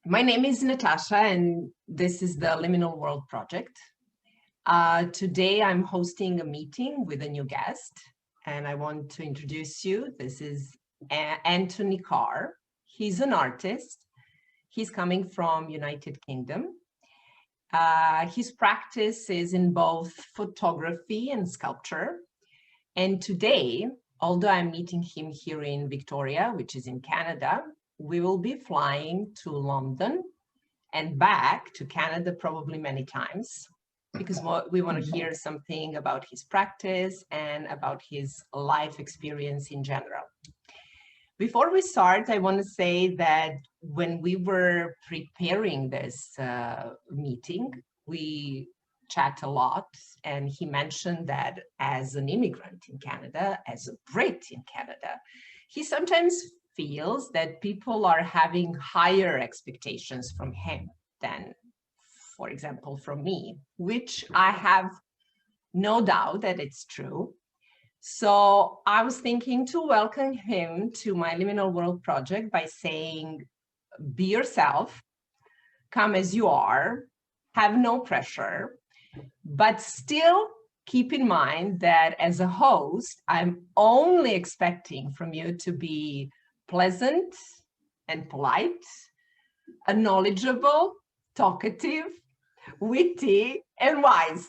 My name is Natasha, and this is the Liminal World project. Today, I'm hosting a meeting with a new guest, and I want to introduce you. This is Emily Carr. He's an artist. He's coming from United Kingdom. His practice is in both photography and sculpture. And today, although I'm meeting him here in Victoria, which is in Canada, we will be flying to London and back to Canada probably many times, because we want to hear something about his practice and about his life experience in general. Before we start, I want to say that when we were preparing this meeting, we chat a lot, and he mentioned that as an immigrant in Canada, as a Brit in Canada, he sometimes feels that people are having higher expectations from him than, for example, from me, which I have no doubt that it's true. So I was thinking to welcome him to my Liminal World project by saying, be yourself, come as you are, have no pressure, but still keep in mind that as a host, I'm only expecting from you to be pleasant and polite, knowledgeable, talkative, witty, and wise.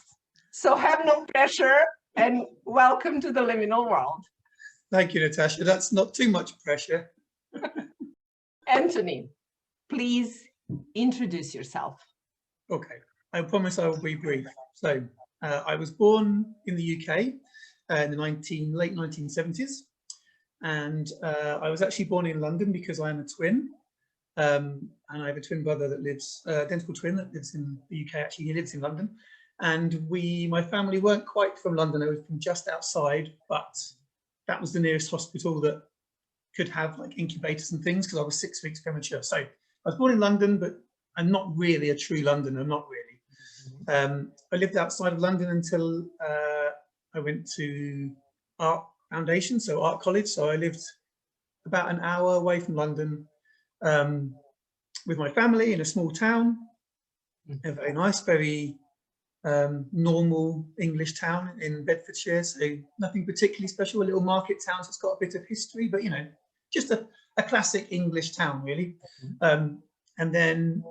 So have no pressure and welcome to the Liminal World. Thank you, Natasha. That's not too much pressure. Anthony, please introduce yourself. Okay, I promise I will be brief. So I was born in the UK in the late 1970s. And I was actually born in London because I'm a twin. And I have a twin brother that lives, identical twin that lives in the UK. Actually, he lives in London. And my family weren't quite from London. They were from just outside, but that was the nearest hospital that could have like incubators and things because I was 6 weeks premature. So I was born in London, but I'm not really a true Londoner, not really. I lived outside of London until I went to art foundation, so art college. So I lived about an hour away from London with my family in a small town, a very nice, very normal English town in Bedfordshire. So nothing particularly special, a little market town. So it's got a bit of history, but you know, just a classic English town really. And then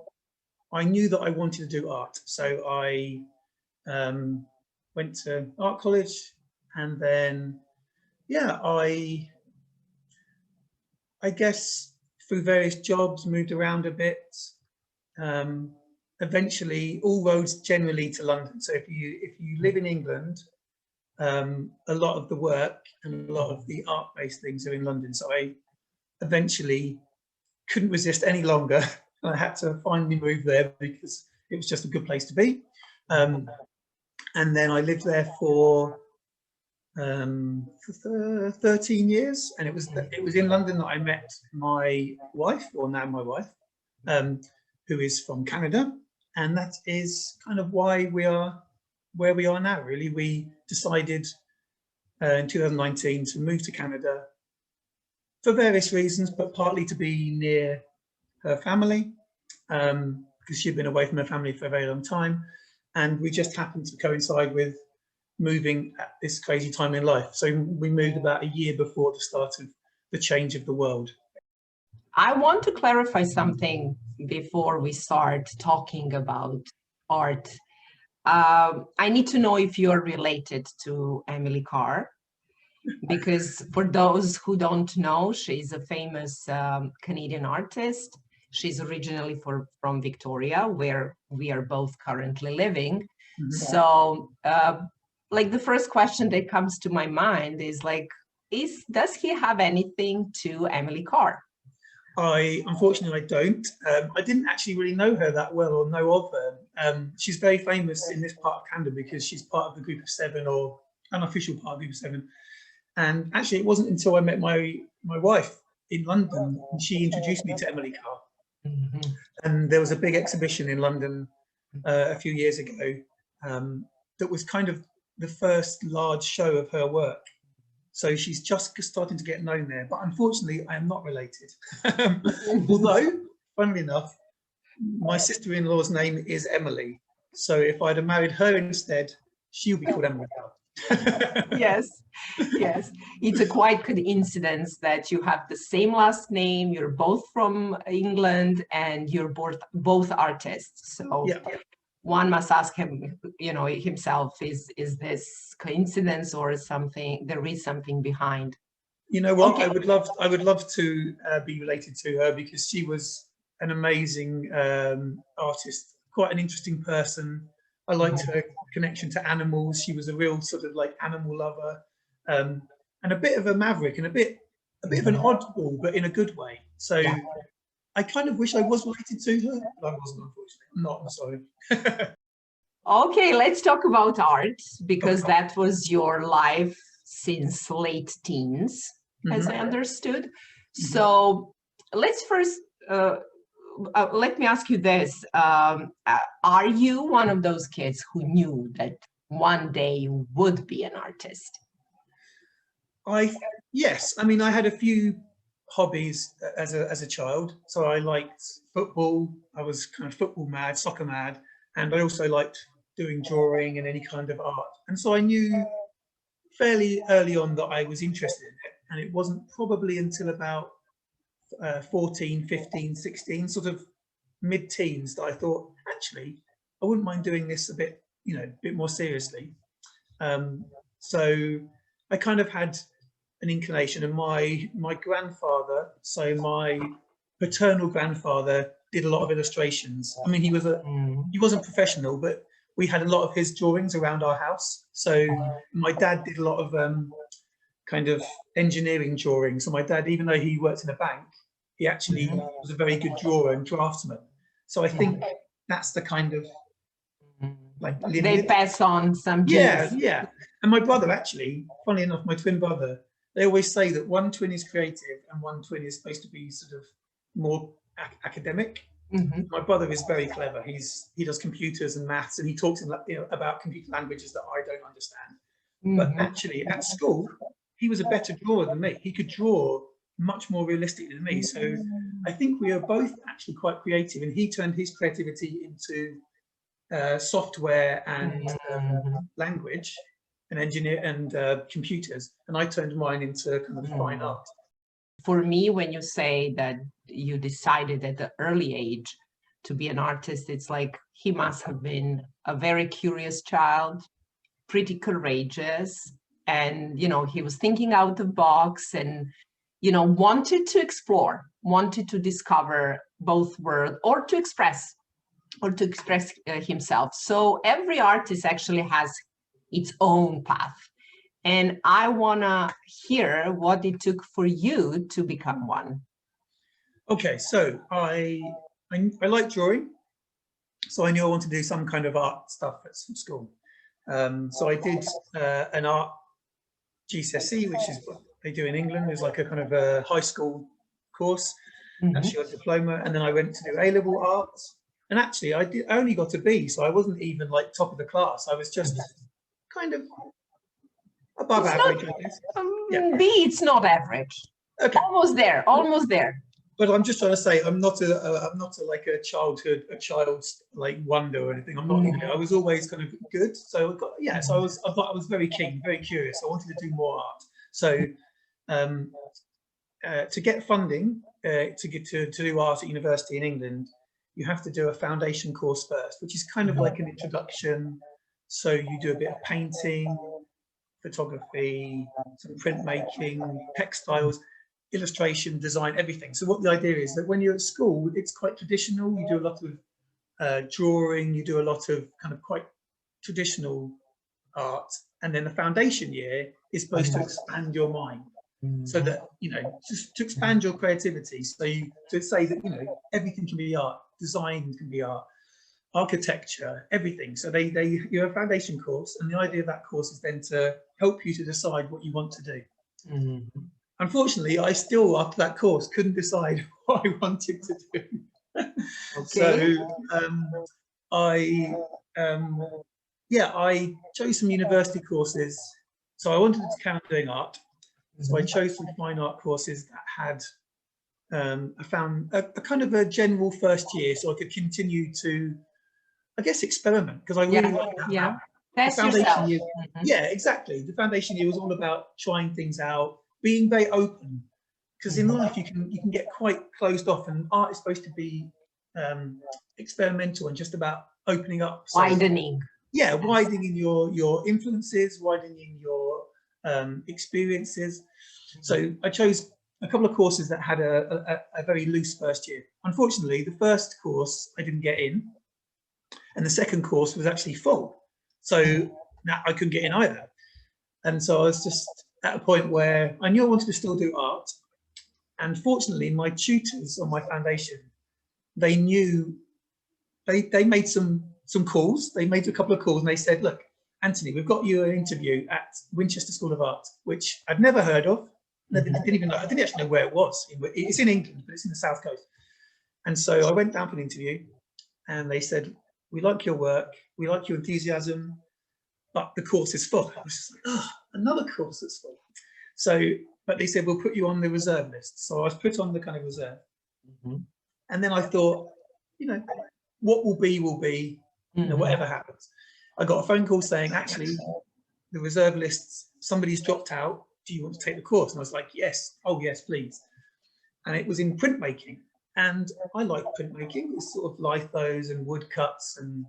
I knew that I wanted to do art. So I went to art college, and then yeah, I guess through various jobs, moved around a bit. Eventually, all roads generally to London. So if you live in England, a lot of the work and a lot of the art-based things are in London. So I eventually couldn't resist any longer. I had to finally move there because it was just a good place to be. And then I lived there for 13 years, and it was in London that I met my wife, or now my wife, who is from Canada, and that is kind of why we are where we are now. Really, we decided in 2019 to move to Canada for various reasons, but partly to be near her family because she'd been away from her family for a very long time, and we just happened to coincide with moving at this crazy time in life. So we moved about a year before the start of the change of the world. I want to clarify something before we start talking about art. I need to know if you're related to Emily Carr, because for those who don't know, she's a famous Canadian artist. She's originally from Victoria, where we are both currently living. So like the first question that comes to my mind is like, does he have anything to Emily Carr? Unfortunately, I don't. I didn't actually really know her that well or know of her. She's very famous in this part of Canada because she's part of the group of 7, or unofficial part of the group of 7. And actually, it wasn't until I met my wife in London and she introduced me to Emily Carr. And there was a big exhibition in London a few years ago that was kind of the first large show of her work. So she's just starting to get known there, but unfortunately I am not related. Although, funnily enough, my sister-in-law's name is Emily. So if I'd have married her instead, she would be called Emily Carr. Yes, yes. It's a quite coincidence that you have the same last name, you're both from England, and you're both artists. So Yeah. one must ask him, you know, himself, is this coincidence or something? There is something behind. You know what? Okay. I would love to be related to her, because she was an amazing artist, quite an interesting person. I liked her connection to animals. She was a real sort of like animal lover, and a bit of a maverick, and a bit of an oddball, but in a good way. So yeah. I kind of wish I was related to her, but I wasn't, unfortunately. I'm not, I'm sorry. Okay, let's talk about art, because that was your life since late teens, as I understood. So let's first, let me ask you this. Are you one of those kids who knew that one day you would be an artist? Yes, I mean, I had a few hobbies as a child. So I liked football. I was kind of football mad, soccer mad, and I also liked doing drawing and any kind of art. And so I knew fairly early on that I was interested in it. And it wasn't probably until about 14, 15, 16, sort of mid-teens, that I thought, actually, I wouldn't mind doing this a bit, you know, a bit more seriously. So I kind of had an inclination, and my grandfather, so my paternal grandfather, did a lot of illustrations. I mean, he wasn't professional, but we had a lot of his drawings around our house. So my dad did a lot of kind of engineering drawings. So my dad, even though he worked in a bank, he actually was a very good drawer and draftsman. So I think that's the kind of like lineage. They pass on some genes. Yeah. And my brother, actually, funny enough, my twin brother, they always say that one twin is creative and one twin is supposed to be sort of more academic. My brother is very clever. He does computers and maths, and he talks about computer languages that I don't understand. But actually, at school, he was a better drawer than me. He could draw much more realistically than me. So I think we are both actually quite creative, and he turned his creativity into software and language and engineer and computers, and I turned mine into kind of fine art. For me, when you say that you decided at the early age to be an artist, it's like he must have been a very curious child, pretty courageous, and you know, he was thinking out the box, and you know, wanted to explore, wanted to discover both worlds, or to express himself. So every artist actually has its own path, and I want to hear what it took for you to become one. Okay, so I like drawing, so I knew I wanted to do some kind of art stuff at school. So I did an art GCSE, which is what they do in England. It's like a kind of a high school course. Actually got a diploma, and then I went to do A-level art. And actually, I only got a B, so I wasn't even like top of the class. I was just kind of above average, I guess. B, it's not average. Okay. Almost there. But I'm just trying to say, I'm not like a child's like wonder or anything. I'm not even. I was always kind of good. So I thought I was very keen, very curious. I wanted to do more art. So to get funding to do art at university in England, you have to do a foundation course first, which is kind of like an introduction. So you do a bit of painting, photography, some printmaking, textiles, illustration, design, everything. So what the idea is that when you're at school, it's quite traditional. You do a lot of drawing, you do a lot of kind of quite traditional art. And then the foundation year is supposed to expand your mind. So that, you know, just to expand your creativity. So to say that, you know, everything can be art, design can be art, architecture, everything. So you have a foundation course, and the idea of that course is then to help you to decide what you want to do. Unfortunately, I still, after that course, couldn't decide what I wanted to do. Okay. So I chose some university courses. So I wanted to carry on doing art. So I chose some fine art courses that had I found a kind of a general first year, so I could continue to, I guess, experiment, because I really like that. Yeah. The foundation year, Mm-hmm. yeah, exactly. The foundation year was all about trying things out, being very open, because in life you can get quite closed off, and art is supposed to be experimental and just about opening up. So, Widening. Yeah, widening your influences, widening your experiences. So I chose a couple of courses that had a very loose first year. Unfortunately, the first course I didn't get in, and the second course was actually full. So now I couldn't get in either. And so I was just at a point where I knew I wanted to still do art. And fortunately, my tutors on my foundation, they knew, they made some calls. They made a couple of calls and they said, look, Anthony, we've got you an interview at Winchester School of Art, which I'd never heard of. I didn't actually know where it was. It's in England, but it's in the South Coast. And so I went down for an interview and they said, we like your work, we like your enthusiasm, but the course is full. I was just like, oh, another course that's full. So, but they said, we'll put you on the reserve list. So I was put on the kind of reserve. And then I thought, you know, what will be, you know, whatever happens. I got a phone call saying, actually, the reserve lists, somebody's dropped out. Do you want to take the course? And I was like, yes. Oh, yes, please. And it was in printmaking. And I like printmaking. It's sort of lithos and woodcuts and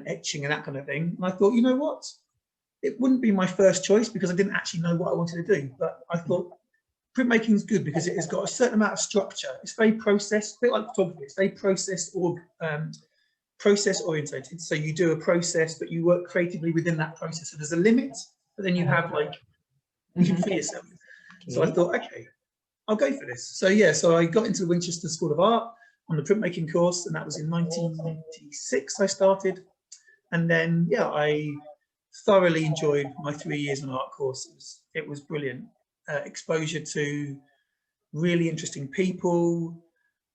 etching and that kind of thing. And I thought, you know what? It wouldn't be my first choice because I didn't actually know what I wanted to do. But I thought printmaking is good because it has got a certain amount of structure. It's very processed, a bit like photography. It's very process orientated. So you do a process, but you work creatively within that process. So there's a limit, but then you have like, you can free yourself. So I thought, okay, I'll go for this. So yeah, so I got into the Winchester School of Art on the printmaking course, and that was in 1996 I started. And then, yeah, I thoroughly enjoyed my 3 years on art courses. It was brilliant. Exposure to really interesting people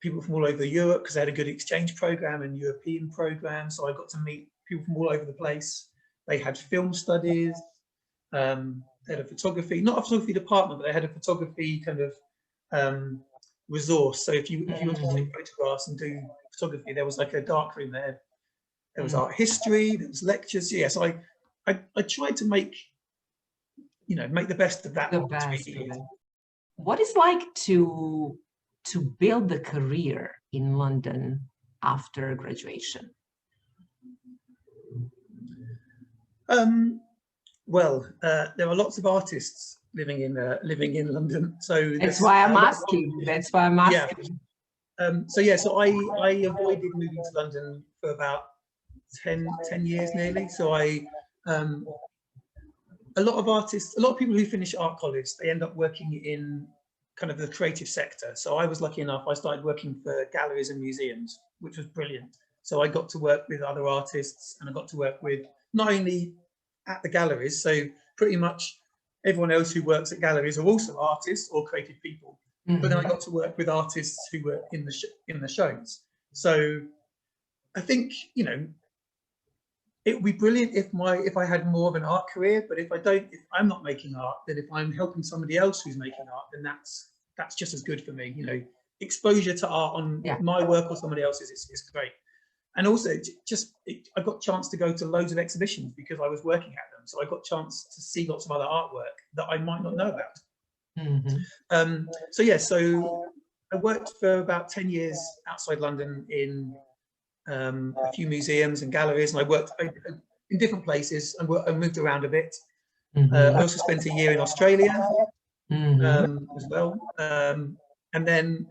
from all over Europe, because they had a good exchange program and European program. So I got to meet people from all over the place. They had film studies. They had a photography, not a photography department, but they had a photography kind of resource. So if you wanted to take photographs and do photography, there was like a dark room there. There was art history, there was lectures. Yes, I tried to make the best of that. What is like to build a career in London after graduation? Well, there are lots of artists living in London, so that's why I'm asking. That's why I'm asking. Yeah. So I avoided moving to London for about 10 years nearly. So a lot of people who finish art college, they end up working in kind of the creative sector. So I was lucky enough, I started working for galleries and museums, which was brilliant. So I got to work with other artists, and I got to work with not only at the galleries, so pretty much everyone else who works at galleries are also artists or creative people. But then I got to work with artists who were in the shows. So I think, you know, it would be brilliant if I had more of an art career, but if I'm not making art, then if I'm helping somebody else who's making art, then that's just as good for me. You know, exposure to art on my work or somebody else's is great. And also, I got a chance to go to loads of exhibitions because I was working at them. So I got a chance to see lots of other artwork that I might not know about. So yeah, so I worked for about 10 years outside London in a few museums and galleries, and I worked in different places and moved around a bit. I also spent a year in Australia as well. And then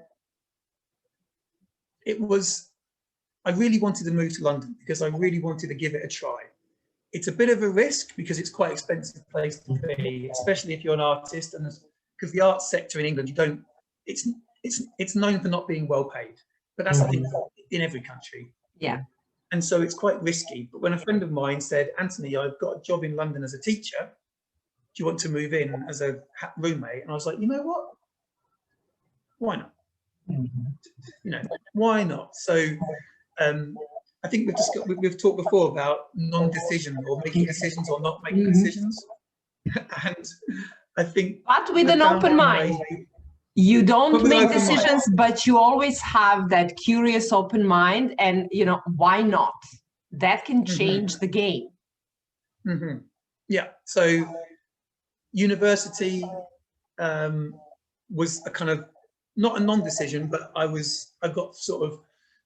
I really wanted to move to London because I really wanted to give it a try. It's a bit of a risk because it's quite an expensive place to be, especially if you're an artist, and because the arts sector in England, it's known for not being well paid, but that's I think in every country. Yeah. And so it's quite risky. But when a friend of mine said, Anthony, I've got a job in London as a teacher, do you want to move in as a roommate? And I was like, you know what? Why not? You know, why not? So I think we've talked before about non-decision or making decisions or not making decisions. And I think, but with an open mind. You don't But with make open mind. decisions, but you always have that curious open mind, and you know, why not? That can change the game. Yeah, so university was a kind of, not a non-decision, but I got sort of,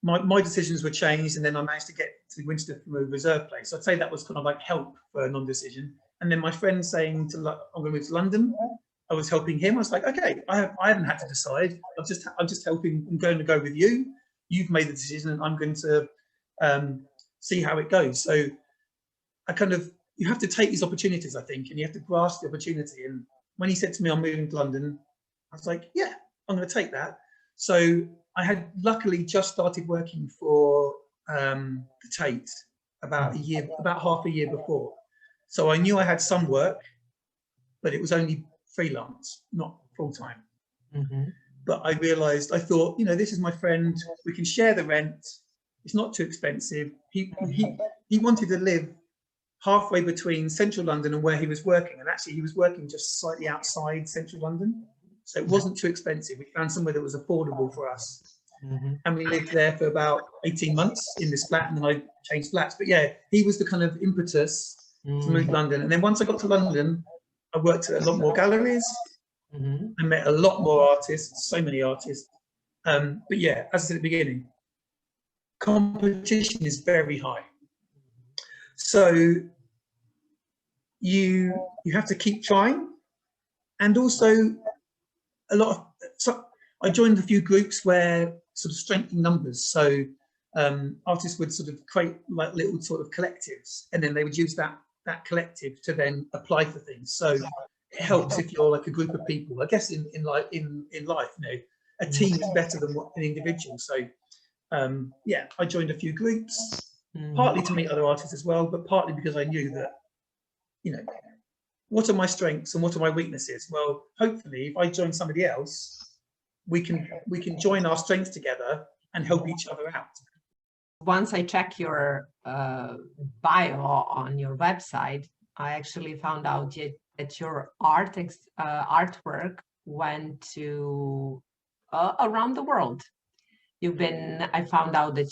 my decisions were changed, and then I managed to get to Winchester from a reserve place. So I'd say that was kind of like help for a non-decision. And then my friend saying I'm going to move to London, I was helping him. I was like, okay, I haven't had to decide. I'm just helping. I'm going to go with you. You've made the decision, and I'm going to see how it goes. So I kind of, you have to take these opportunities, I think, and you have to grasp the opportunity. And when he said to me, I'm moving to London, I was like, yeah, I'm going to take that. So I had luckily just started working for the Tate about half a year before. So I knew I had some work, but it was only freelance, not full time. But I realized, I thought, you know, this is my friend. We can share the rent. It's not too expensive. He wanted to live halfway between central London and where he was working. And actually he was working just slightly outside central London. So it wasn't too expensive. We found somewhere that was affordable for us. And we lived there for about 18 months in this flat, and then I changed flats. But yeah, he was the kind of impetus to move to London. And then once I got to London, I worked at a lot more galleries. I met a lot more artists, so many artists. But yeah, as I said at the beginning, competition is very high. So you have to keep trying. And also I joined a few groups where sort of strength in numbers. So artists would sort of create like little sort of collectives, and then they would use that collective to then apply for things. So it helps if you're like a group of people. I guess in life, you know, a team is better than an individual. So yeah, I joined a few groups, partly to meet other artists as well, but partly because I knew that, you know, what are my strengths and what are my weaknesses? Well, hopefully, if I join somebody else, we can join our strengths together and help each other out. Once I check your bio on your website, I actually found out that your artwork went to around the world. I found out that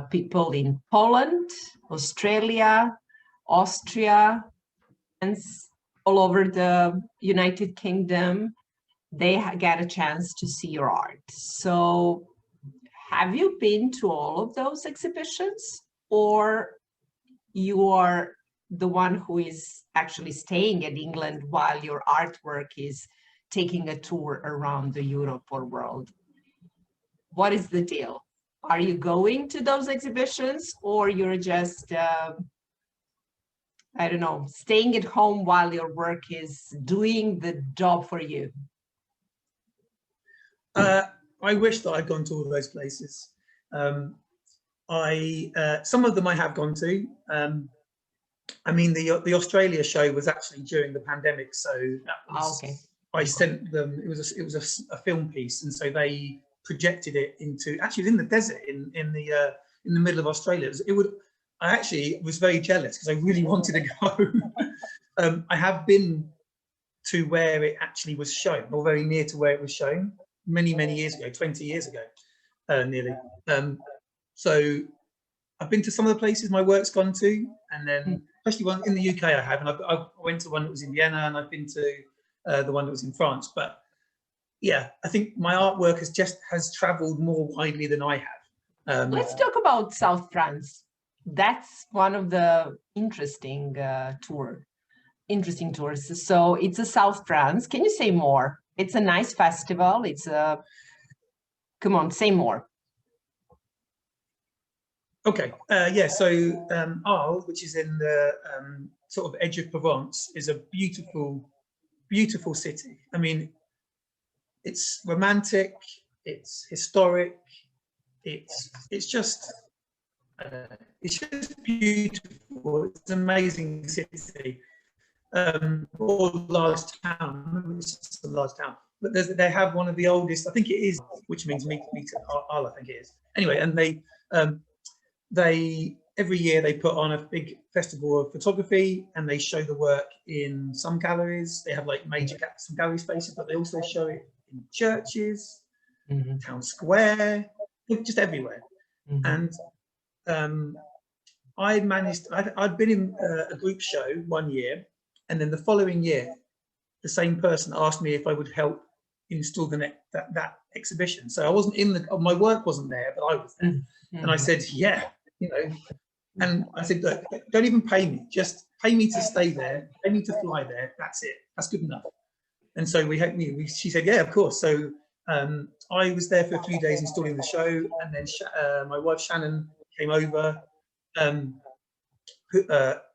people in Poland, Australia, Austria, and all over the United Kingdom, they get a chance to see your art. So have you been to all of those exhibitions, or you are the one who is actually staying in England while your artwork is taking a tour around the Europe or world? What is the deal? Are you going to those exhibitions, or you're just, I don't know, staying at home while your work is doing the job for you? I wish that I'd gone to all those places. Some of them I have gone to. I mean, the Australia show was actually during the pandemic, so that was, okay. I sent them. It was a film piece, and so they projected it into, actually in the desert in the middle of Australia. I actually was very jealous because I really wanted to go. I have been to where it actually was shown, or very near to where it was shown, many years ago, 20 years ago, nearly. So I've been to some of the places my work's gone to, and then especially one in the UK I have, and I went to one that was in Vienna, and I've been to the one that was in France. But yeah, I think my artwork has travelled more widely than I have. Let's talk about South France. That's one of the interesting tours. So it's a South France. Can you say more? It's a nice festival. Come on, say more. Okay, yeah, so Arles, which is in the sort of edge of Provence, is a beautiful, beautiful city. I mean, it's romantic, it's historic, it's just beautiful. It's an amazing city, or large town. It's just a large town, but they have one of the oldest. I think it is, which means meet Arles, I think it is. Anyway, and they every year they put on a big festival of photography, and they show the work in some galleries. They have like major some gallery spaces, but they also show it in churches, town square, just everywhere. And I'd been in a group show one year, and then the following year, the same person asked me if I would help install that exhibition. So I wasn't my work wasn't there, but I was there. And I said, yeah, you know, and I said, look, don't even pay me, just pay me to stay there, pay me to fly there. That's it. That's good enough. And so she said, yeah, of course. So I was there for a few days installing the show, and then my wife Shannon came over, and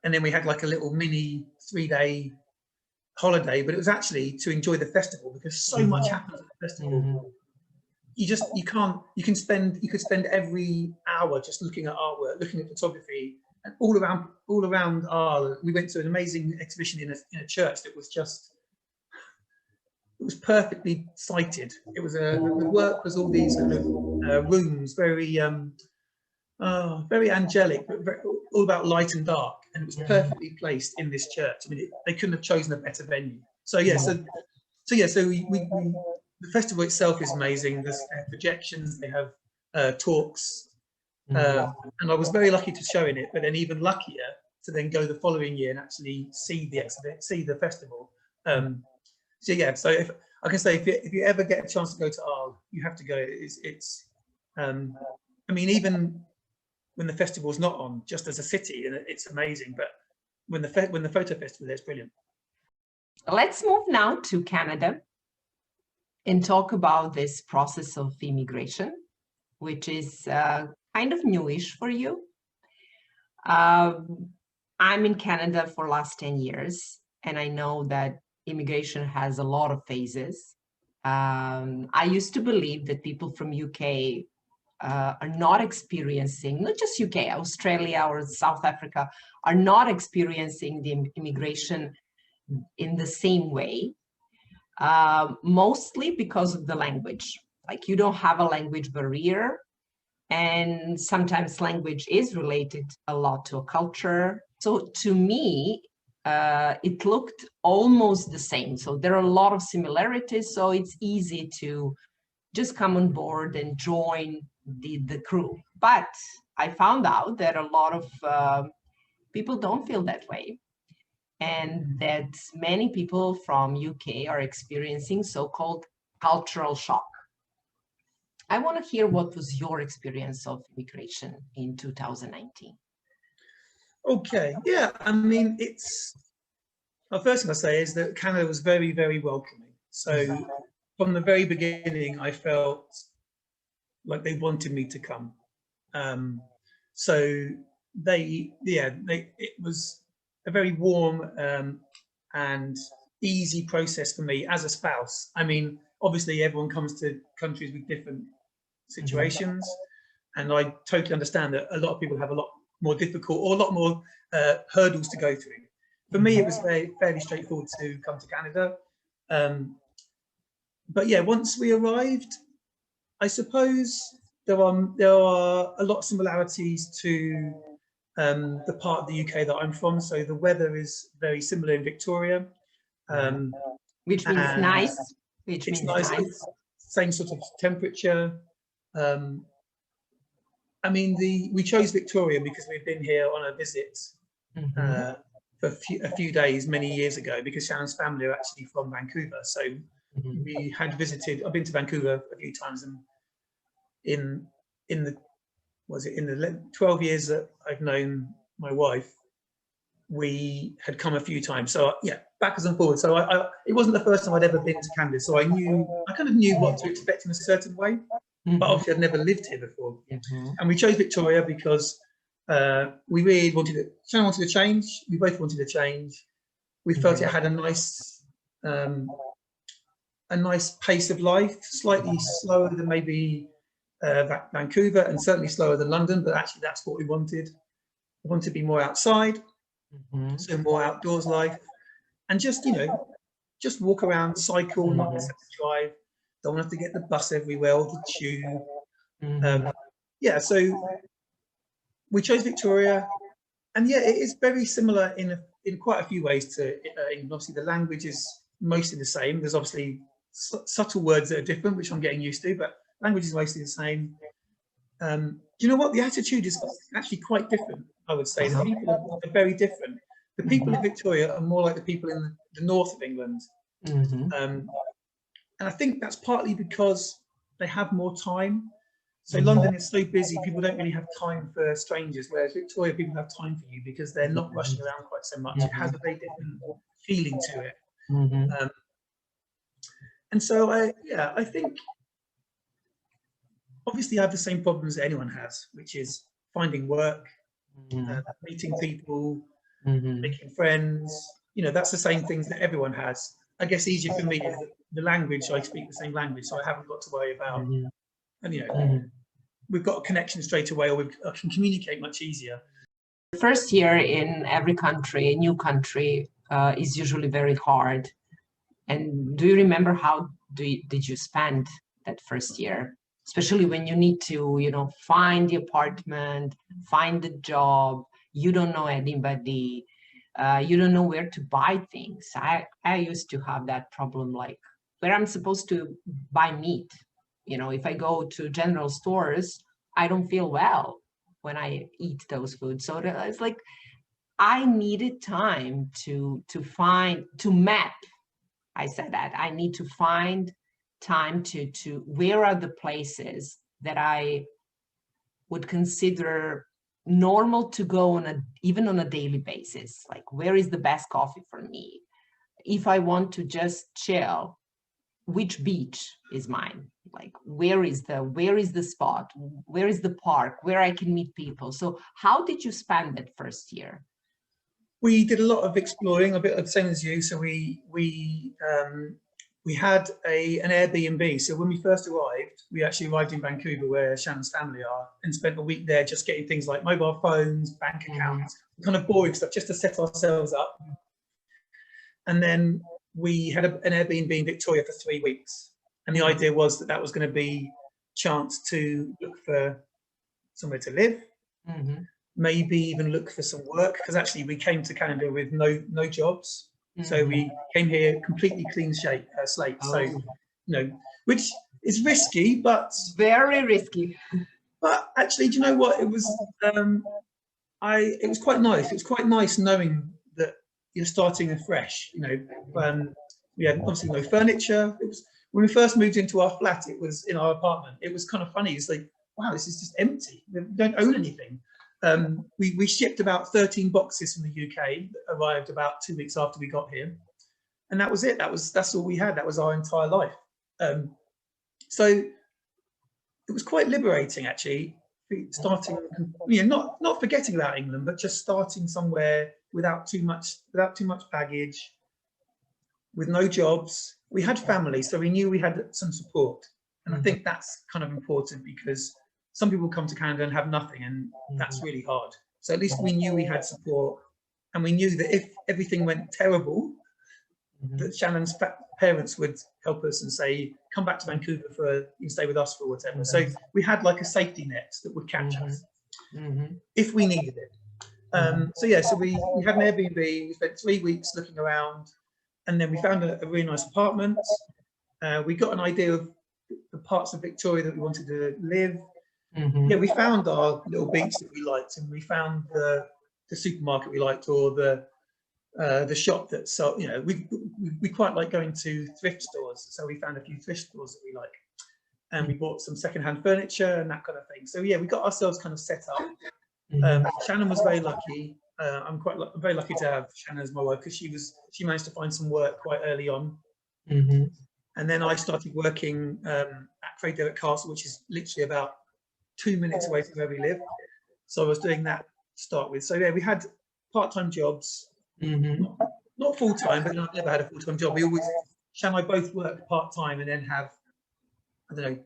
then we had like a little mini 3-day holiday, but it was actually to enjoy the festival, because so much happens at the festival. You could spend every hour just looking at artwork, looking at photography, and all around Arles. We went to an amazing exhibition in a church that was just, it was perfectly sited. It was the work was all these kind of rooms, very angelic, but all about light and dark, and it was perfectly placed in this church. I mean, they couldn't have chosen a better venue. So yeah, so the festival itself is amazing. There's projections, they have talks, and I was very lucky to show in it, but then even luckier to then go the following year and actually see the exhibit, see the festival. So yeah, so if I can say, if you ever get a chance to go to Arles, you have to go. I mean, even when the festival's not on, just as a city, and it's amazing. But when the photo festival is, it's brilliant. Let's move now to Canada and talk about this process of immigration, which is kind of newish for you. I'm in Canada for the last 10 years, and I know that immigration has a lot of phases. I used to believe that people from UK are not experiencing, not just UK, Australia or South Africa, are not experiencing the immigration in the same way, mostly because of the language. Like, you don't have a language barrier, and sometimes language is related a lot to a culture. So to me, it looked almost the same. So there are a lot of similarities, so it's easy to just come on board and join the crew. But I found out that a lot of people don't feel that way, and that many people from UK are experiencing so-called cultural shock. I want to hear what was your experience of immigration in 2019. Okay, yeah, I mean, the first thing I say is that Canada was very, very welcoming. So from the very beginning, I felt like they wanted me to come. So it was a very warm and easy process for me as a spouse. I mean, obviously everyone comes to countries with different situations, and I totally understand that a lot of people have a lot more difficult or a lot more hurdles to go through. For me, it was fairly straightforward to come to Canada. But yeah, once we arrived, I suppose there are a lot of similarities to the part of the UK that I'm from. So the weather is very similar in Victoria. Which means nice. Which means nice. Same sort of temperature. I mean, we chose Victoria because we've been here on a visit for a few days many years ago, because Shannon's family are actually from Vancouver. So we had visited. I've been to Vancouver a few times, and in the 12 years that I've known my wife, we had come a few times. So yeah, backwards and forwards. So it wasn't the first time I'd ever been to Canada. So I kind of knew what to expect in a certain way. But obviously I'd never lived here before. And we chose Victoria because we really Shannon wanted to change. We both wanted to change. We felt it had a nice pace of life, slightly slower than maybe Vancouver, and certainly slower than London, but actually that's what we wanted. We wanted to be more outside, so more outdoors life, and just walk around, cycle, not necessarily drive. Don't have to get the bus everywhere or the tube. Yeah, so we chose Victoria, and yeah, it is very similar in quite a few ways to England. Obviously, the language is mostly the same. There's obviously subtle words that are different, which I'm getting used to, but language is mostly the same. Do you know what? The attitude is actually quite different, I would say. The people are very different. The people in Victoria are more like the people in the north of England. And I think that's partly because they have more time. So London is so busy, people don't really have time for strangers, whereas Victoria, people have time for you because they're not rushing around quite so much. It has a very different feeling to it. And so I think obviously I have the same problems that anyone has, which is finding work, meeting people, making friends. You know, that's the same things that everyone has. I guess easier for me is the language. I speak the same language, so I haven't got to worry about. And you know, we've got a connection straight away, or I can communicate much easier. The first year in every country, a new country, is usually very hard. And do you remember how did you spend that first year? Especially when you need to, you know, find the apartment, find the job, you don't know anybody, you don't know where to buy things. I used to have that problem, like where I'm supposed to buy meat. You know, if I go to general stores, I don't feel well when I eat those foods. So it's like I needed time to map. I said that I need to find time to where are the places that I would consider normal to go on even on a daily basis. Like, where is the best coffee for me? If I want to just chill, which beach is mine? Like, where is the spot? Where is the park where I can meet people? So how did you spend that first year? We did a lot of exploring, a bit of the same as you. So we had an Airbnb. So when we first arrived, we actually arrived in Vancouver, where Shannon's family are, and spent a week there just getting things like mobile phones, bank accounts, kind of boring stuff, just to set ourselves up. And then we had an Airbnb in Victoria for 3 weeks. And the idea was that was going to be a chance to look for somewhere to live, maybe even look for some work, because actually we came to Canada with no jobs. So we came here completely clean slate. So, you know, which is risky, but very risky. But actually, do you know what? It was quite nice. It was quite nice knowing that you're starting afresh. You know, we had obviously no furniture. It was when we first moved into our flat. It was in our apartment. It was kind of funny. It's like, wow, this is just empty. We don't own anything. We shipped about 13 boxes from the UK that arrived about 2 weeks after we got here, and that was it. That's all we had. That was our entire life. So it was quite liberating, actually, starting. You know, not forgetting about England, but just starting somewhere without too much baggage, with no jobs. We had family, so we knew we had some support, and I think that's kind of important, because some people come to Canada and have nothing, and that's really hard. So at least we knew we had support, and we knew that if everything went terrible, that Shannon's parents would help us and say, come back to Vancouver you can stay with us for whatever. So we had like a safety net that would catch us if we needed it. So yeah, so we had an Airbnb, we spent 3 weeks looking around, and then we found a really nice apartment. We got an idea of the parts of Victoria that we wanted to live. Yeah, we found our little beach that we liked, and we found the supermarket we liked, or the shop that sold. You know, we quite like going to thrift stores, so we found a few thrift stores that we like, and we bought some secondhand furniture and that kind of thing. So yeah, we got ourselves kind of set up. Shannon was very lucky. I'm very lucky to have Shannon as my wife, because she managed to find some work quite early on. And then I started working at Craigdevitt Castle, which is literally about 2 minutes away from where we live. So I was doing that to start with. So yeah, we had part-time jobs, not full-time, but I've never had a full-time job. We always, Shan and I both work part-time and then have, I don't know,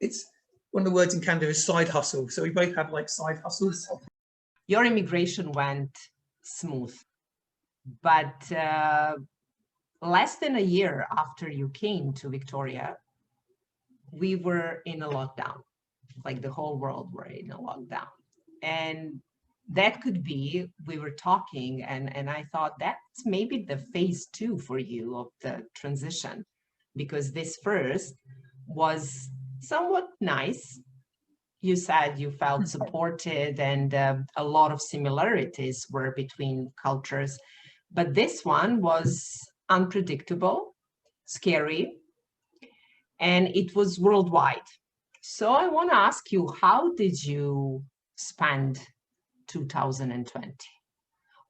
it's one of the words in Canada is side hustle. So we both have like side hustles. Your immigration went smooth, but less than a year after you came to Victoria, we were in a lockdown. Like the whole world were in a lockdown. And that could be, we were talking, and I thought that's maybe the phase 2 for you of the transition, because this first was somewhat nice. You said you felt supported, and a lot of similarities were between cultures. But this one was unpredictable, scary, and it was worldwide. So I want to ask you, how did you spend 2020?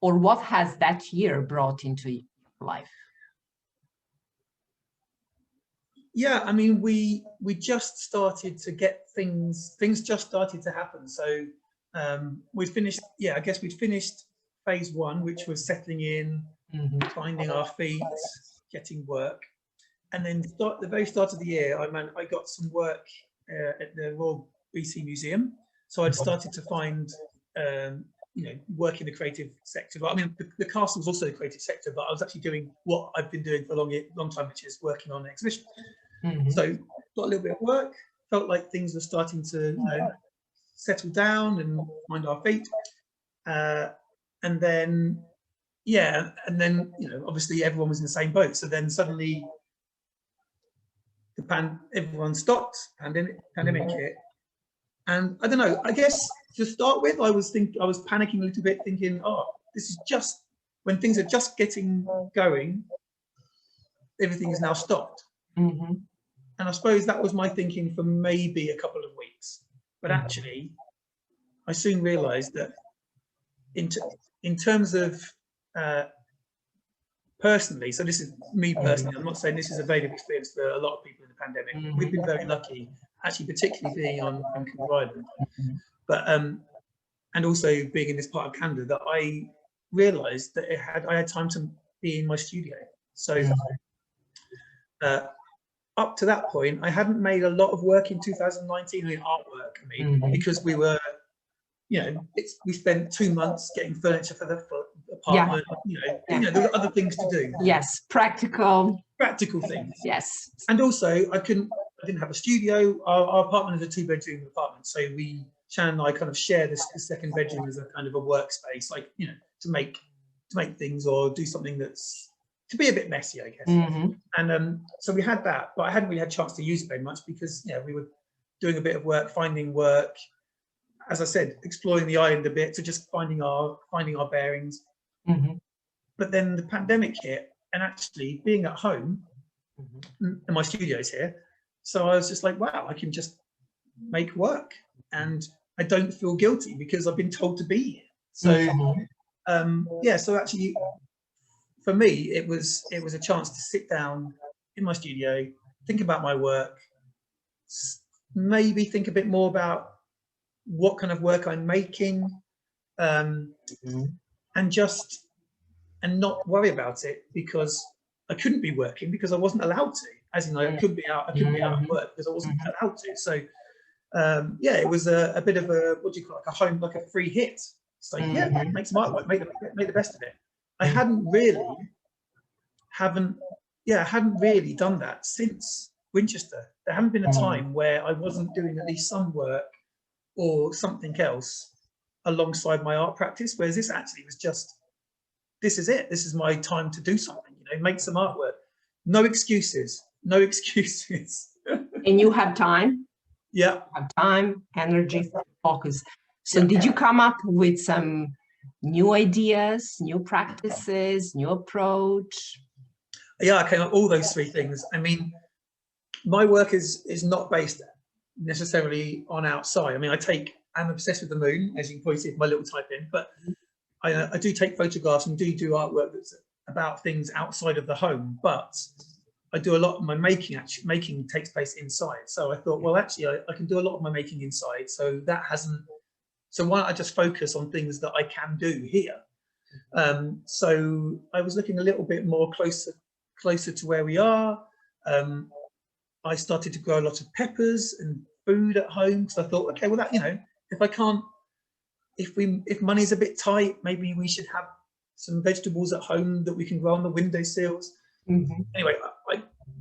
Or what has that year brought into your life? Yeah, I mean, we just started to get things just started to happen. So we finished, I guess we'd finished phase 1, which was settling in, finding our feet, getting work. And then the very start of the year, I got some work at the Royal BC Museum. So I'd started to find, work in the creative sector. But I mean, the castle was also the creative sector, but I was actually doing what I've been doing for a long time, which is working on an exhibition. So got a little bit of work, felt like things were starting to settle down and find our feet. And then, obviously everyone was in the same boat. So then suddenly everyone stopped, pandemic hit. And I don't know, I guess to start with, I was panicking a little bit, thinking, oh, this is just, when things are just getting going, everything is now stopped. And I suppose that was my thinking for maybe a couple of weeks. But actually, I soon realized that in terms of personally, so this is me personally, I'm not saying this is a very experience for a lot of people in the pandemic. We've been very lucky, actually, particularly being on Vancouver Island, but and also being in this part of Canada, that I realized that I had time to be in my studio. So up to that point, I hadn't made a lot of work in 2019, in artwork, because we were, we spent 2 months getting furniture for the apartment, there were other things to do. Yes, practical things. Yes. And also, I didn't have a studio. Our apartment is a 2-bedroom apartment, so Shannon and I kind of share the second bedroom as a kind of a workspace, like to make things or do something that's to be a bit messy, I guess. And so we had that, but I hadn't really had a chance to use it very much because we were doing a bit of work, finding work, as I said, exploring the island a bit, to just finding our bearings. But then the pandemic hit, and actually being at home, and my studio's here, so I was just like, wow, I can just make work, and I don't feel guilty because I've been told to be here. So so actually, for me, it was a chance to sit down in my studio, think about my work, maybe think a bit more about what kind of work I'm making, and not worry about it because I couldn't be working because I wasn't allowed to. As in, I couldn't be out of work because I wasn't allowed to. So it was a bit of a, what do you call it, like a free hit. So make some artwork, make the best of it. I hadn't really done that since Winchester. There hadn't been a time where I wasn't doing at least some work or something else alongside my art practice, whereas this actually was just, this is it. This is my time to do something, make some artwork. No excuses. And you have time? Yeah. Have time, energy, focus. So did you come up with some new ideas, new practices, new approach? Yeah, I came up with all those 3 things. I mean, my work is not based necessarily on outside. I mean, I'm obsessed with the moon, as you can probably see from my little type in, but I do take photographs and do artwork that's about things outside of the home, but I do a lot of my making takes place inside. So I thought, well, actually, I can do a lot of my making inside. So why don't I just focus on things that I can do here? So I was looking a little bit more closer to where we are. I started to grow a lot of peppers and food at home because I thought, okay, well, that if money's a bit tight, maybe we should have some vegetables at home that we can grow on the windowsills. Anyway,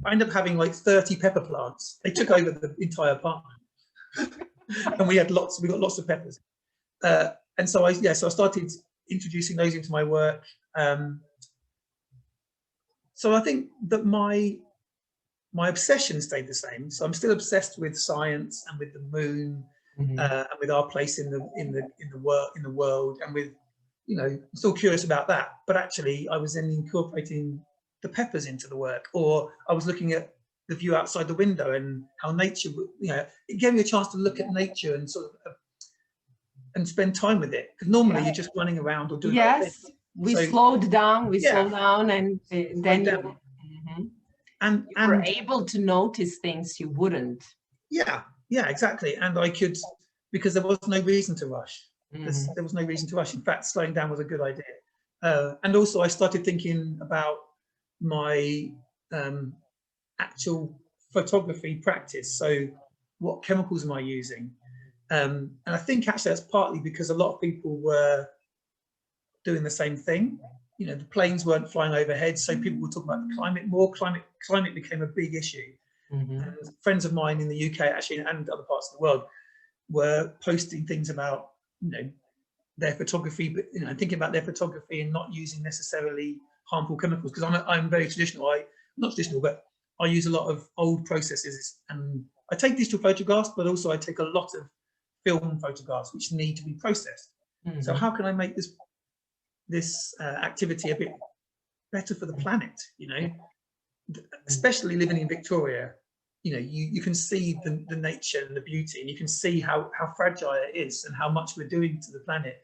I ended up having like 30 pepper plants. They took over the entire apartment, and we got lots of peppers. and so I started introducing those into my work. So I think that my obsession stayed the same. So I'm still obsessed with science and with the moon, and with our place in the world, and with, you know, I'm still curious about that. But actually, I was then incorporating the peppers into the work, or I was looking at the view outside the window and how nature, you know, it gave me a chance to look at nature and sort of and spend time with it. Because normally you're just running around or doing. Yes, we slowed down. We slowed down, and then you. And you were able to notice things you wouldn't. Yeah, exactly. And I could, because there was no reason to rush. There was no reason to rush. In fact, slowing down was a good idea. And also I started thinking about my actual photography practice. So what chemicals am I using? And I think actually that's partly because a lot of people were doing the same thing. You know, the planes weren't flying overhead, so people were talking about the climate more. Climate became a big issue. And friends of mine in the UK, actually, and other parts of the world, were posting things about, you know, their photography, but, you know, thinking about their photography and not using necessarily harmful chemicals. Because I'm very traditional. Not traditional, but I use a lot of old processes, and I take digital photographs, but also I take a lot of film photographs which need to be processed. So how can I make this activity a bit better for the planet? You know, especially living in Victoria, you know, you can see the nature and the beauty, and you can see how fragile it is and how much we're doing to the planet.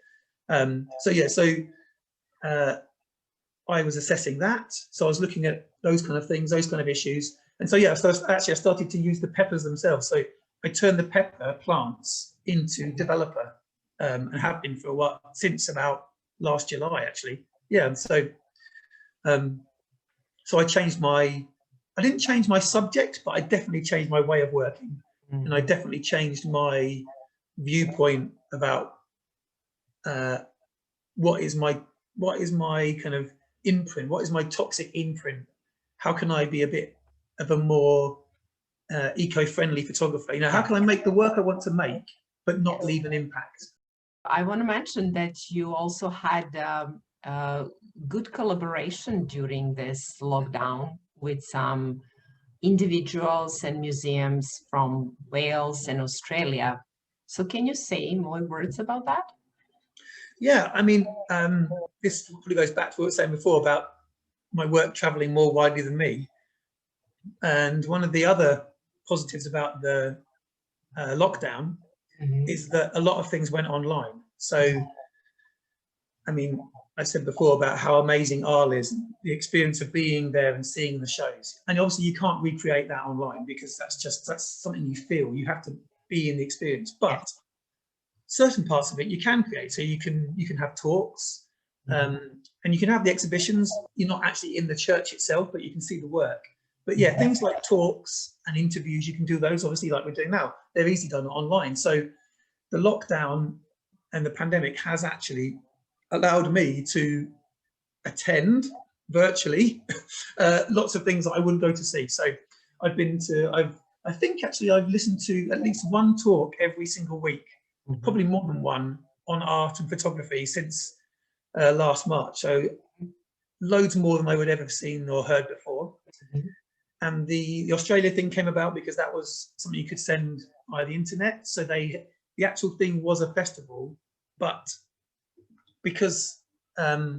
I was assessing that. So I was looking at those kind of things, those kind of issues. And so, yeah, so actually I started to use the peppers themselves. So I turned the pepper plants into developer, and have been for a while, since about last July, actually. Yeah, and so I changed I didn't change my subject, but I definitely changed my way of working. And I definitely changed my viewpoint about what is my kind of imprint, what is my toxic imprint, how can I be a bit of a more eco-friendly photographer? You know, how can I make the work I want to make but not leave an impact? I want to mention that you also had good collaboration during this lockdown with some individuals and museums from Wales and Australia. So can you say more words about that? Yeah, I mean, this probably goes back to what I was saying before about my work traveling more widely than me. And one of the other positives about the lockdown is that a lot of things went online. So, I mean, I said before about how amazing Arles is, the experience of being there and seeing the shows. And obviously you can't recreate that online because that's something you feel. You have to be in the experience. But certain parts of it you can create. So you can have talks, and you can have the exhibitions. You're not actually in the church itself, but you can see the work. But yeah, things like talks and interviews, you can do those obviously like we're doing now. They're easily done online. So the lockdown and the pandemic has actually allowed me to attend virtually lots of things that I wouldn't go to see. So I've been to, I think actually I've listened to at least one talk every single week, probably more than one, on art and photography since last March. So loads more than I would ever have seen or heard before. And the Australia thing came about because that was something you could send via the internet. So the actual thing was a festival, but because a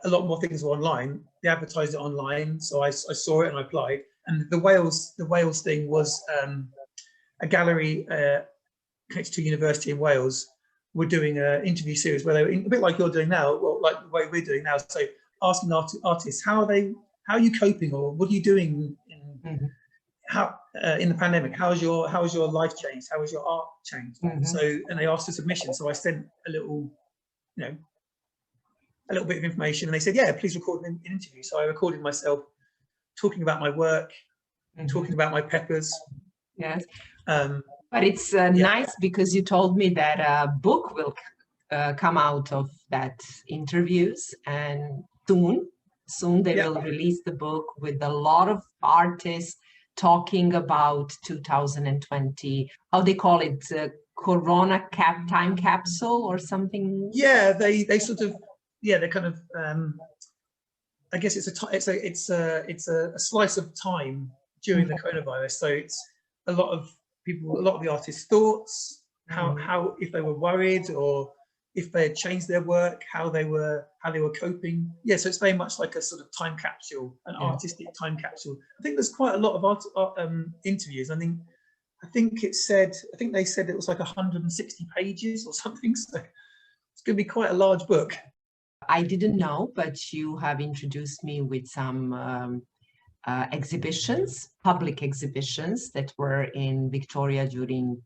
lot more things were online, they advertised it online. So I saw it and I applied. And the Wales thing was a gallery connected to a university in Wales were doing an interview series where they were a bit like you're doing now, or like the way we're doing now. So asking artists, how are you coping, or what are you doing in the pandemic? How has your life changed? How has your art changed? So, and they asked for submission. So I sent a little, you know, a little bit of information, and they said, yeah, please record an interview. So I recorded myself talking about my work, talking about my peppers. Yes. But it's nice because you told me that a book will come out of that interviews, and soon they will release the book with a lot of artists talking about 2020, how they call it, Corona time capsule or something. Yeah, they sort of, yeah, they're kind of, I guess it's a slice of time during the coronavirus. So it's a lot of people, a lot of the artists' thoughts, how if they were worried or if they had changed their work, how they were coping. Yeah, so it's very much like a sort of time capsule, an artistic time capsule. I think there's quite a lot of interviews. I think they said it was like 160 pages or something. So it's going to be quite a large book. I didn't know, but you have introduced me with some exhibitions, public exhibitions that were in Victoria during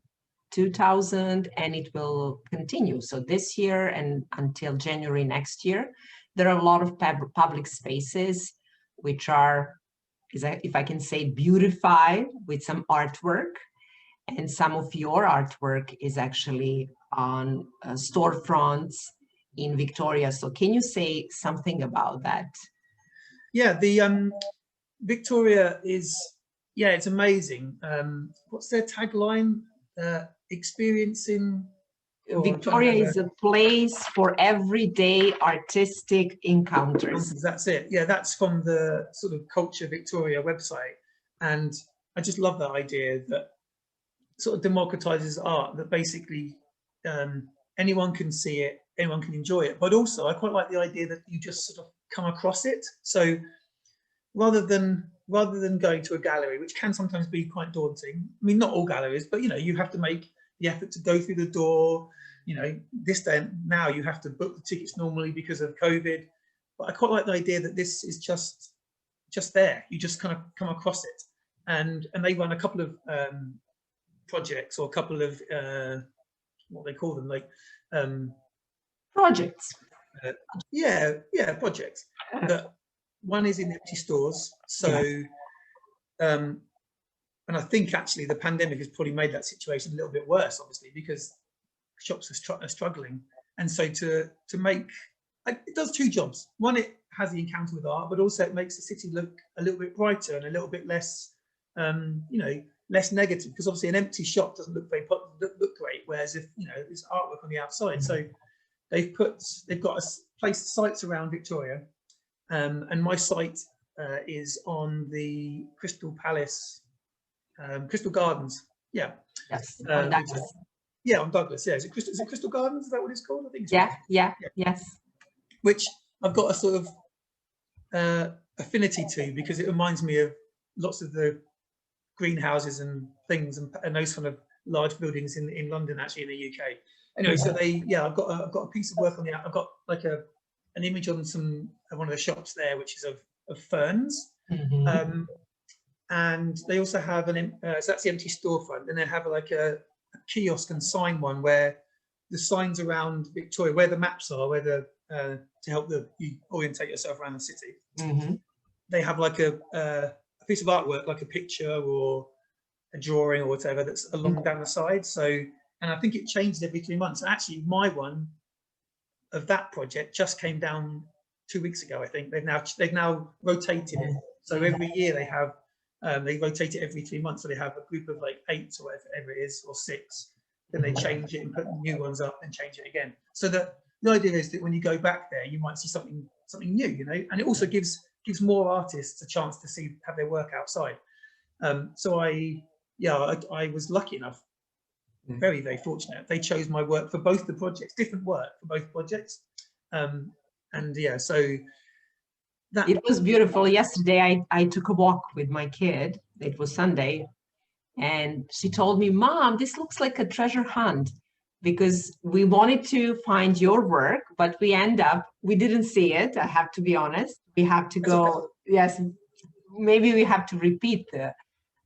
2000, and it will continue. So this year and until January next year, there are a lot of public spaces which are, if I can say, beautified with some artwork. And some of your artwork is actually on storefronts in Victoria. So can you say something about that? Yeah, the Victoria is, yeah, it's amazing. What's their tagline? Experiencing. Victoria is a place for everyday artistic encounters. That's it. Yeah, that's from the sort of Culture Victoria website. And I just love that idea that sort of democratizes art, that basically anyone can see it, anyone can enjoy it. But also I quite like the idea that you just sort of come across it. So rather than going to a gallery, which can sometimes be quite daunting. I mean, not all galleries, but you have to make the effort to go through the door. This day now you have to book the tickets normally because of COVID. But I quite like the idea that this is just there. You just kind of come across it, and they run a couple of projects, or a couple of what they call them, like projects. Projects. That one is in empty stores. So, and I think actually the pandemic has probably made that situation a little bit worse, obviously, because shops are struggling. And so to make, it does two jobs. One, it has the encounter with art, but also it makes the city look a little bit brighter and a little bit less, less negative, because obviously an empty shop doesn't look look great. Whereas if there's artwork on the outside, so they've got sites around Victoria, and my site is on the Crystal Palace, Crystal Gardens. Yeah. Yes. On Douglas. Yeah, on Douglas. Yeah. Is it Crystal Gardens? Is that what it's called? I think. Yes. Which I've got a sort of affinity to, because it reminds me of lots of the greenhouses and things and those kind of large buildings in London, actually, in the UK. Anyway, so I've got a piece of work on the, I've got like an image on one of the shops there, which is of ferns. And they also have so that's the empty storefront, and they have like a kiosk and sign one where the signs around Victoria, where the maps are, where to help you orientate yourself around the city. They have like a piece of artwork, like a picture or a drawing or whatever, that's along down the side. So, and I think it changes every 3 months. Actually, my one of that project just came down 2 weeks ago. I think they've now rotated it. So every year they have they rotate it every 3 months. So they have a group of like 8 or whatever it is, or 6. Then they change it and put new ones up and change it again. So the idea is that when you go back there, you might see something new, and it also gives more artists a chance to have their work outside. So I was lucky enough, very, very fortunate. They chose my work for both the projects, different work for both projects. So that, it was beautiful. Yesterday I took a walk with my kid. It was Sunday, and she told me, "Mom, this looks like a treasure hunt," because we wanted to find your work, but we didn't see it. I have to be honest. We have to go. Yes, maybe we have to repeat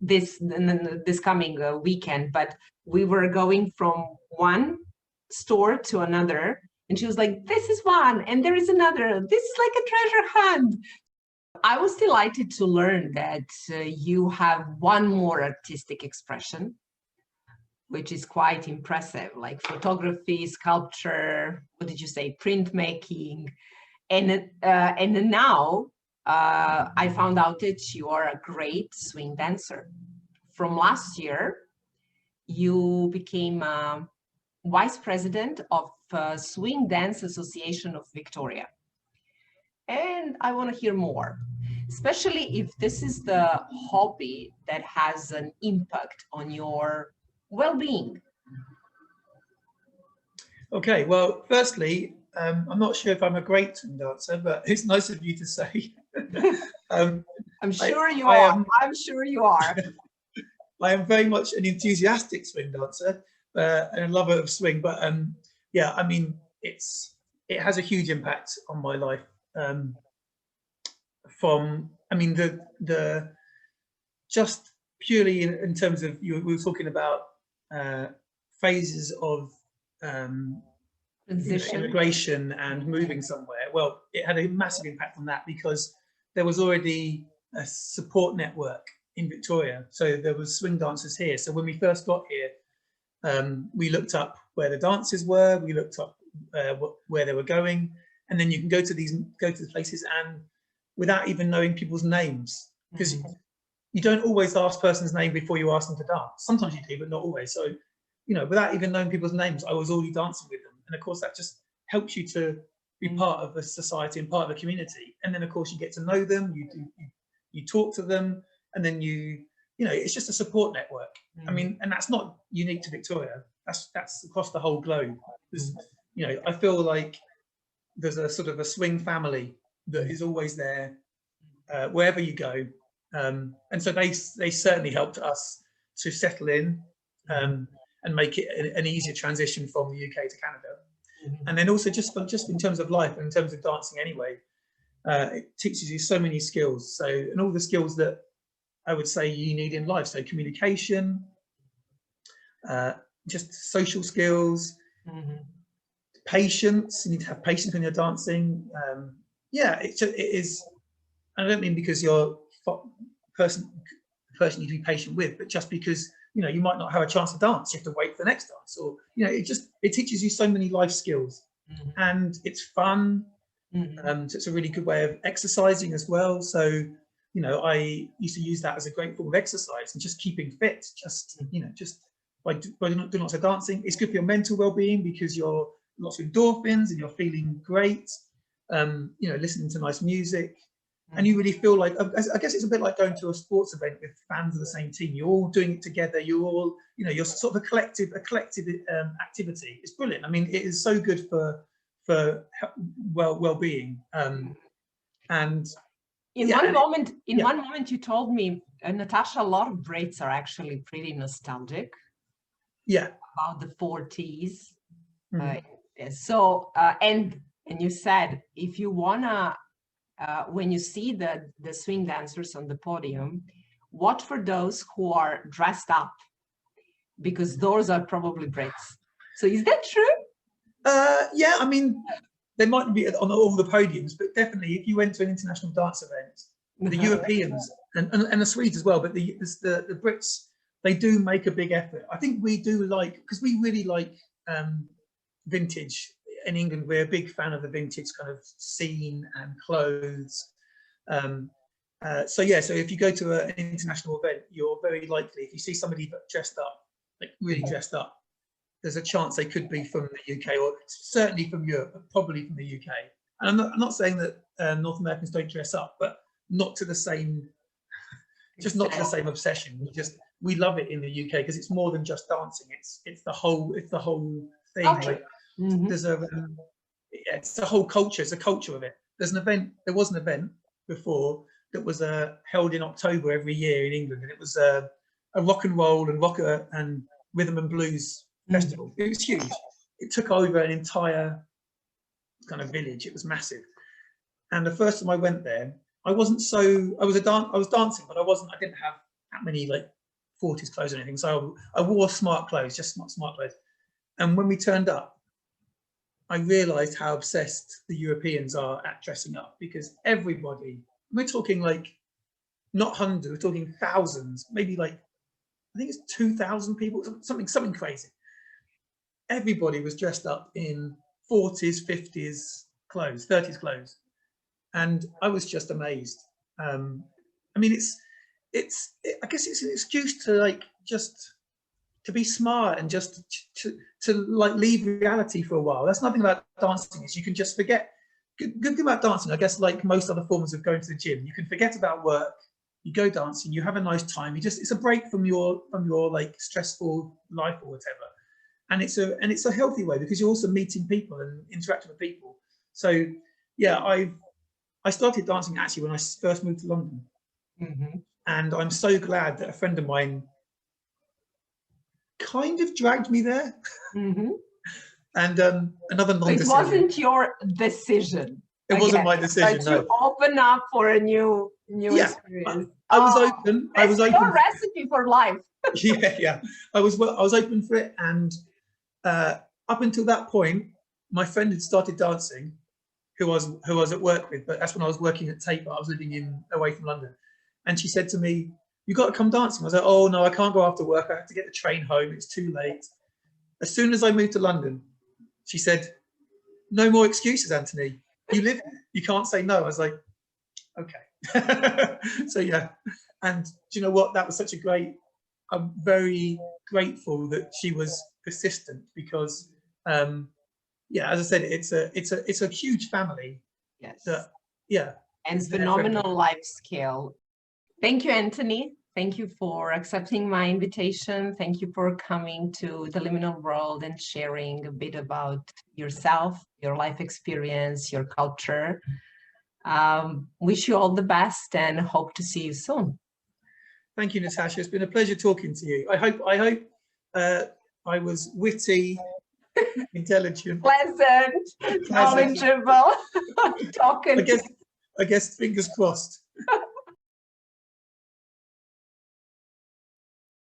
this coming weekend. But we were going from one store to another, and she was like, "This is one, and there is another. This is like a treasure hunt." I was delighted to learn that you have one more artistic expression, which is quite impressive, like photography, sculpture, what did you say, printmaking, and now I found out that you are a great swing dancer. From last year, you became vice president of Swing Dance Association of Victoria. And I want to hear more, especially if this is the hobby that has an impact on your well-being. Okay, well, firstly, I'm not sure if I'm a great swing dancer, but it's nice of you to say. I'm sure you are. I'm sure you are. I am very much an enthusiastic swing dancer and a lover of swing, but yeah, I mean, it has a huge impact on my life. I mean, the just purely in terms of we were talking about phases of immigration and moving somewhere. Well, it had a massive impact on that because there was already a support network in Victoria. So there was swing dancers here. So when we first got here, we looked up where the dances were, we looked up where they were going, and then you can go to the places and without even knowing people's names, because you don't always ask person's name before you ask them to dance. Sometimes you do, but not always. So, you know, without even knowing people's names, I was already dancing with them. And of course, that just helps you to be part of a society and part of a community. And then, of course, you get to know them, you talk to them, and then you know, it's just a support network. I mean, and that's not unique to Victoria. That's across the whole globe. You know, I feel like there's a sort of a swing family that is always there wherever you go. And so they certainly helped us to settle in and make it an easier transition from the UK to Canada. And then also just in terms of life and in terms of dancing anyway, it teaches you so many skills. So, and all the skills that I would say you need in life. So communication, just social skills, patience. You need to have patience when you're dancing. Yeah, it is. I don't mean because you're person you need to be patient with, but just because, you know, you might not have a chance to dance, you have to wait for the next dance, or, you know, it teaches you so many life skills, and it's fun. So it's a really good way of exercising as well. So, you know, I used to use that as a great form of exercise and just keeping fit. Just, you know, just by doing lots of dancing, it's good for your mental well-being because you're lots of endorphins and you're feeling great. You know, listening to nice music, and you really feel like, I guess it's a bit like going to a sports event with fans of the same team. You're all doing it together. You're all, you know, you're sort of a collective activity. It's brilliant. I mean, it is so good for well-being. And in one moment you told me, Natasha, a lot of Brits are actually pretty nostalgic. Yeah. About the 40s. And you said, if you wanna, when you see the swing dancers on the podium, watch for those who are dressed up, because those are probably Brits. So is that true? Yeah, I mean, they might be on all the podiums, but definitely if you went to an international dance event, the Europeans and the Swedes as well, but the Brits, they do make a big effort. I think we do like, because we really like vintage. In England, we're a big fan of the vintage kind of scene and clothes. So yeah, so if you go to an international event, you're very likely, if you see somebody dressed up, like really dressed up, there's a chance they could be from the UK, or certainly from Europe, but probably from the UK. And I'm not saying that North Americans don't dress up, but not to the same, just not to the same obsession. We love it in the UK because it's more than just dancing. It's the whole thing. Okay. Like, there's it's a whole culture. It's a culture of it. There was an event before that was held in October every year in England, and it was a rock and roll and rocker and rhythm and blues festival. It was huge. It took over an entire kind of village. It was massive. And the first time I went there, I was dancing, but I didn't have that many like 40s clothes or anything. So I wore smart clothes, just smart clothes. And when we turned up, I realized how obsessed the Europeans are at dressing up, because everybody, we're talking like not hundreds, we're talking thousands, maybe like, I think it's 2,000 people, something crazy. Everybody was dressed up in 40s, 50s clothes, 30s clothes. and I was just amazed. I mean, I guess it's an excuse to like just to be smart and just to like leave reality for a while. That's nothing about dancing, is you can just forget. Good thing about dancing, I guess, like most other forms of going to the gym, you can forget about work. You go dancing, you have a nice time. It's a break from your like stressful life or whatever, and it's a healthy way because you're also meeting people and interacting with people. So yeah, I started dancing actually when I first moved to London, and I'm so glad that a friend of mine kind of dragged me there. And another non-decision. It wasn't your decision. It wasn't my decision. But you open up for a new experience. I was open. I was open. Your recipe for life. Yeah. I was open for it, and up until that point, my friend had started dancing, who I was at work with. But that's when I was working at Tate. I was living away from London, and she said to me, "You got to come dancing." I was like, "Oh no, I can't go after work. I have to get the train home. It's too late." As soon as I moved to London, she said, "No more excuses, Anthony. You live here. You can't say no." I was like, okay. So yeah. And do you know what? That was such a great, I'm very grateful that she was persistent because, yeah, as I said, it's a huge family. Yes. That, yeah. And phenomenal life skill. Thank you, Anthony. Thank you for accepting my invitation. Thank you for coming to the Liminal World and sharing a bit about yourself, your life experience, your culture. Wish you all the best and hope to see you soon. Thank you, Natasha. It's been a pleasure talking to you. I hope I was witty, intelligent, pleasant, knowledgeable, talking. I guess fingers crossed.